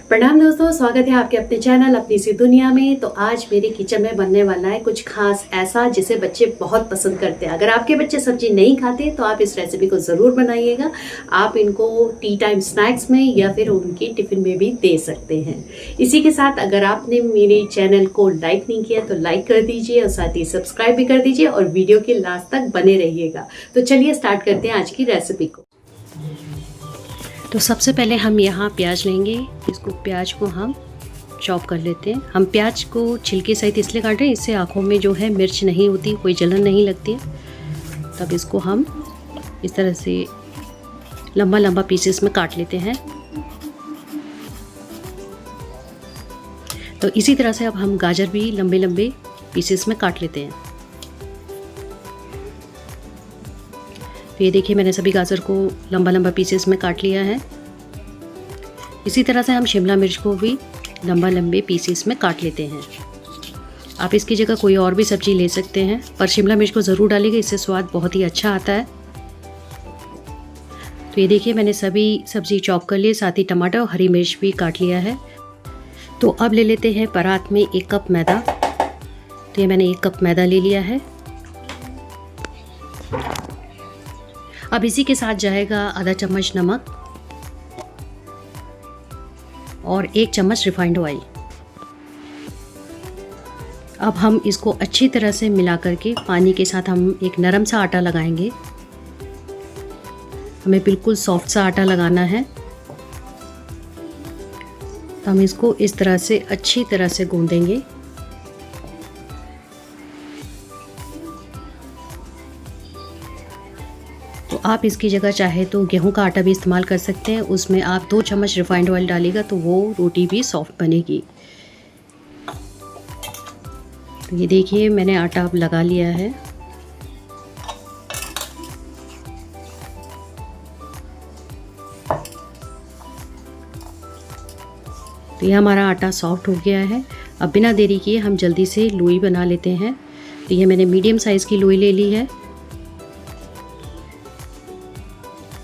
प्रणाम दोस्तों, स्वागत है आपके अपने चैनल अपनी सी दुनिया में। तो आज मेरे किचन में बनने वाला है कुछ खास ऐसा जिसे बच्चे बहुत पसंद करते हैं। अगर आपके बच्चे सब्जी नहीं खाते तो आप इस रेसिपी को ज़रूर बनाइएगा। आप इनको टी टाइम स्नैक्स में या फिर उनके टिफ़िन में भी दे सकते हैं। इसी के साथ अगर आपने मेरे चैनल को लाइक नहीं किया तो लाइक कर दीजिए और साथ ही सब्सक्राइब भी कर दीजिए और वीडियो के लास्ट तक बने रहिएगा। तो चलिए स्टार्ट करते हैं आज की रेसिपी को। तो सबसे पहले हम यहाँ प्याज लेंगे। इसको प्याज को हम चॉप कर लेते हैं। हम प्याज को छिलके सहित इसलिए काट रहे हैं, इससे आँखों में जो है मिर्च नहीं होती, कोई जलन नहीं लगती है। तब इसको हम इस तरह से लंबा लंबा पीसेस में काट लेते हैं। तो इसी तरह से अब हम गाजर भी लंबे लंबे पीसेस में काट लेते हैं। तो ये देखिए, मैंने सभी गाजर को लंबा लंबा पीसेस में काट लिया है। इसी तरह से हम शिमला मिर्च को भी लंबा लंबे पीसेस में काट लेते हैं। आप इसकी जगह कोई और भी सब्जी ले सकते हैं, पर शिमला मिर्च को ज़रूर डालिएगा, इससे स्वाद बहुत ही अच्छा आता है। तो ये देखिए, मैंने सभी सब्जी चॉप कर लिए, साथ ही टमाटर और हरी मिर्च भी काट लिया है। तो अब ले लेते हैं परात में 1 कप मैदा। तो ये मैंने 1 कप मैदा ले लिया है। अब इसी के साथ जाएगा आधा चम्मच नमक और 1 चम्मच रिफाइंड ऑयल। अब हम इसको अच्छी तरह से मिला करके पानी के साथ हम एक नरम सा आटा लगाएंगे। हमें बिल्कुल सॉफ्ट सा आटा लगाना है। तो हम इसको इस तरह से अच्छी तरह से गूंदेंगे। तो आप इसकी जगह चाहे तो गेहूं का आटा भी इस्तेमाल कर सकते हैं। उसमें आप 2 चम्मच रिफाइंड ऑयल डालिएगा तो वो रोटी भी सॉफ्ट बनेगी। तो ये देखिए, मैंने आटा अब लगा लिया है। तो ये हमारा आटा सॉफ्ट हो गया है। अब बिना देरी किए हम जल्दी से लोई बना लेते हैं। तो ये मैंने मीडियम साइज़ की लोई ले ली है।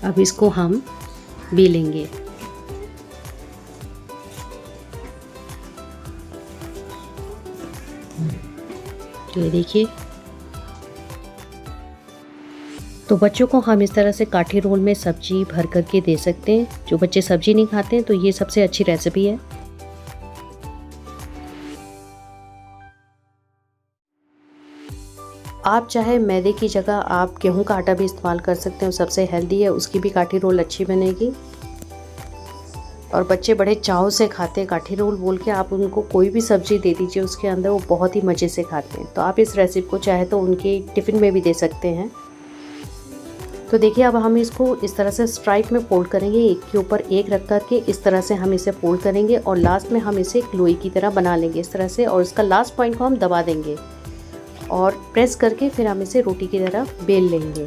अब इसको हम बेलेंगे। तो ये देखिए, तो बच्चों को हम इस तरह से काठी रोल में सब्जी भर करके दे सकते हैं। जो बच्चे सब्जी नहीं खाते हैं तो ये सबसे अच्छी रेसिपी है। आप चाहे मैदे की जगह आप गेहूं का आटा भी इस्तेमाल कर सकते हैं, सबसे हेल्दी है, उसकी भी काठी रोल अच्छी बनेगी। और बच्चे बड़े चाव से खाते हैं काठी रोल बोल के। आप उनको कोई भी सब्ज़ी दे दीजिए उसके अंदर, वो बहुत ही मज़े से खाते हैं। तो आप इस रेसिपी को चाहे तो उनके टिफ़िन में भी दे सकते हैं। तो देखिए, अब हम इसको इस तरह से स्ट्राइप में फोल्ड करेंगे, एक के ऊपर एक रख करके इस तरह से हम इसे फोल्ड करेंगे और लास्ट में हम इसे एक लोई की तरह बना लेंगे इस तरह से। और इसका लास्ट पॉइंट को हम दबा देंगे और प्रेस करके फिर हम इसे रोटी की तरह बेल लेंगे।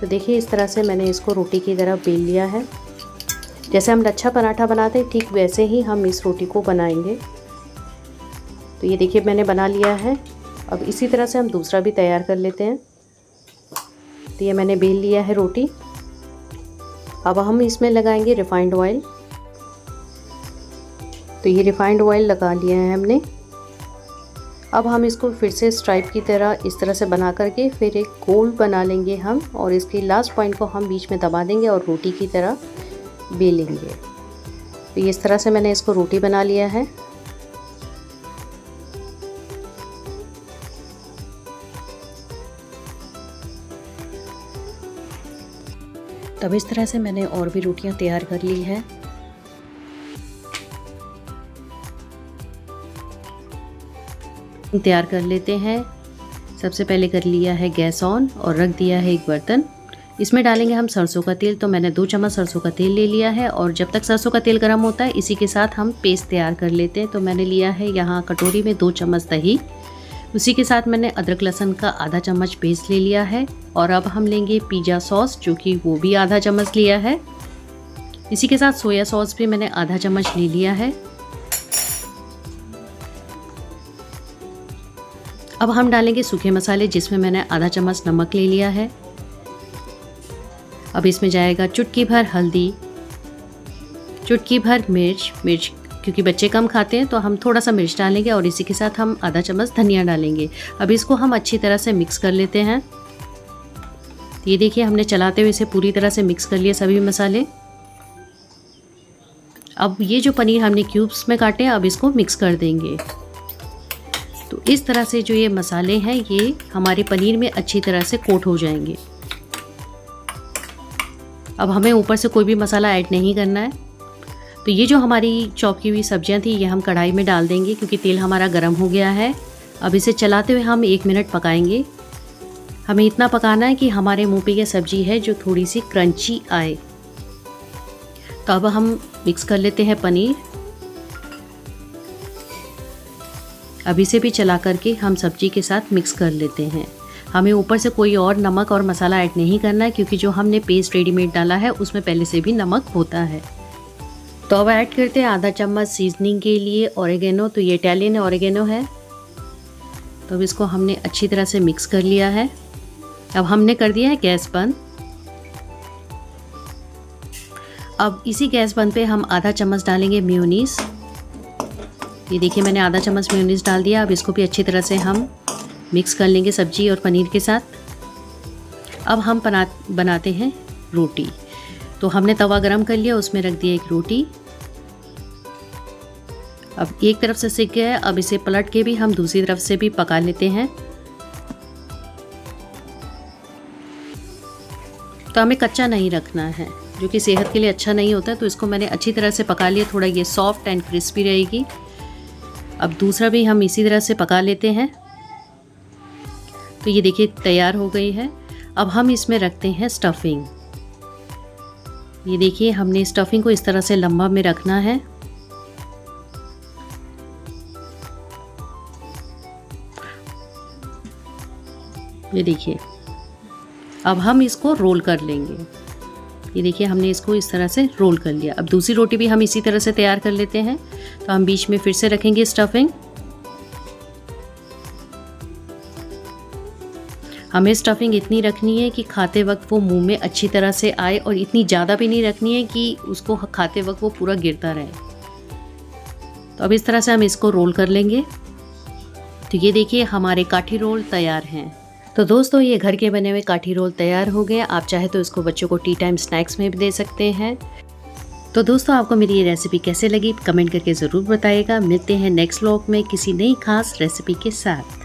तो देखिए, इस तरह से मैंने इसको रोटी की तरह बेल लिया है। जैसे हम लच्छा पराठा बनाते हैं ठीक वैसे ही हम इस रोटी को बनाएंगे। तो ये देखिए, मैंने बना लिया है। अब इसी तरह से हम दूसरा भी तैयार कर लेते हैं। तो ये मैंने बेल लिया है रोटी। अब हम इसमें लगाएंगे रिफाइंड ऑयल। तो ये रिफाइंड ऑयल लगा लिया है हमने। अब हम इसको फिर से स्ट्राइप की तरह इस तरह से बना करके फिर एक गोल बना लेंगे हम, और इसके लास्ट पॉइंट को हम बीच में दबा देंगे और रोटी की तरह बेलेंगे। तो इस तरह से मैंने इसको रोटी बना लिया है। तब इस तरह से मैंने और भी रोटियां तैयार कर ली है। तैयार कर लेते हैं। सबसे पहले कर लिया है गैस ऑन और रख दिया है एक बर्तन। इसमें डालेंगे हम सरसों का तेल। तो मैंने 2 चम्मच सरसों का तेल ले लिया है और जब तक सरसों का तेल गर्म होता है इसी के साथ हम पेस्ट तैयार कर लेते हैं। तो मैंने लिया है यहाँ कटोरी में 2 चम्मच दही। उसी के साथ मैंने अदरक लहसुन का आधा चम्मच पेस्ट ले लिया है। और अब हम लेंगे पिज़्ज़ा सॉस, जो कि वो भी आधा चम्मच लिया है। इसी के साथ सोया सॉस भी मैंने आधा चम्मच ले लिया है। अब हम डालेंगे सूखे मसाले, जिसमें मैंने आधा चम्मच नमक ले लिया है। अब इसमें जाएगा चुटकी भर हल्दी, चुटकी भर मिर्च क्योंकि बच्चे कम खाते हैं तो हम थोड़ा सा मिर्च डालेंगे और इसी के साथ हम आधा चम्मच धनिया डालेंगे। अब इसको हम अच्छी तरह से मिक्स कर लेते हैं। ये देखिए हमने चलाते हुए इसे पूरी तरह से मिक्स कर लिया सभी मसाले। अब ये जो पनीर हमने क्यूब्स में काटे हैं अब इसको मिक्स कर देंगे। तो इस तरह से जो ये मसाले हैं ये हमारे पनीर में अच्छी तरह से कोट हो जाएंगे। अब हमें ऊपर से कोई भी मसाला ऐड नहीं करना है। तो ये जो हमारी चॉप की हुई सब्जियां थी ये हम कढ़ाई में डाल देंगे क्योंकि तेल हमारा गर्म हो गया है। अब इसे चलाते हुए हम 1 मिनट पकाएंगे। हमें इतना पकाना है कि हमारे मुंह पे ये सब्जी है जो थोड़ी सी क्रंची आए। तो अब हम मिक्स कर लेते हैं पनीर। अब इसे भी चला करके हम सब्जी के साथ मिक्स कर लेते हैं। हमें ऊपर से कोई और नमक और मसाला ऐड नहीं करना है क्योंकि जो हमने पेस्ट रेडीमेड डाला है उसमें पहले से भी नमक होता है। तो अब ऐड करते हैं आधा चम्मच सीजनिंग के लिए ऑरिगेनो। तो ये इटालियन ऑरिगेनो है। तो अब इसको हमने अच्छी तरह से मिक्स कर लिया है। अब हमने कर दिया है गैस बंद। अब इसी गैस बंद पे हम आधा चम्मच डालेंगे मेयोनीज़। ये देखिए मैंने आधा चम्मच मेयोनीज़ डाल दिया। अब इसको भी अच्छी तरह से हम मिक्स कर लेंगे सब्जी और पनीर के साथ। अब हम बनाते हैं रोटी। तो हमने तवा गरम कर लिया, उसमें रख दिया एक रोटी। अब एक तरफ से सिक गया है, अब इसे पलट के भी हम दूसरी तरफ से भी पका लेते हैं। तो हमें कच्चा नहीं रखना है जो कि सेहत के लिए अच्छा नहीं होता। तो इसको मैंने अच्छी तरह से पका लिया, थोड़ा ये सॉफ्ट एंड क्रिस्पी रहेगी। अब दूसरा भी हम इसी तरह से पका लेते हैं। तो ये देखिए तैयार हो गई है। अब हम इसमें रखते हैं स्टफिंग। ये देखिए हमने स्टफिंग को इस तरह से लंबा में रखना है। ये देखिए अब हम इसको रोल कर लेंगे। ये देखिए हमने इसको इस तरह से रोल कर लिया। अब दूसरी रोटी भी हम इसी तरह से तैयार कर लेते हैं। तो हम बीच में फिर से रखेंगे स्टफिंग। हमें स्टफिंग इतनी रखनी है कि खाते वक्त वो मुंह में अच्छी तरह से आए और इतनी ज़्यादा भी नहीं रखनी है कि उसको खाते वक्त वो पूरा गिरता रहे। तो अब इस तरह से हम इसको रोल कर लेंगे। तो ये देखिए हमारे काठी रोल तैयार हैं। तो दोस्तों ये घर के बने हुए काठी रोल तैयार हो गए। आप चाहे तो इसको बच्चों को टी टाइम स्नैक्स में भी दे सकते हैं। तो दोस्तों आपको मेरी ये रेसिपी कैसे लगी कमेंट करके ज़रूर बताइएगा। मिलते हैं नेक्स्ट व्लॉग में किसी नई खास रेसिपी के साथ।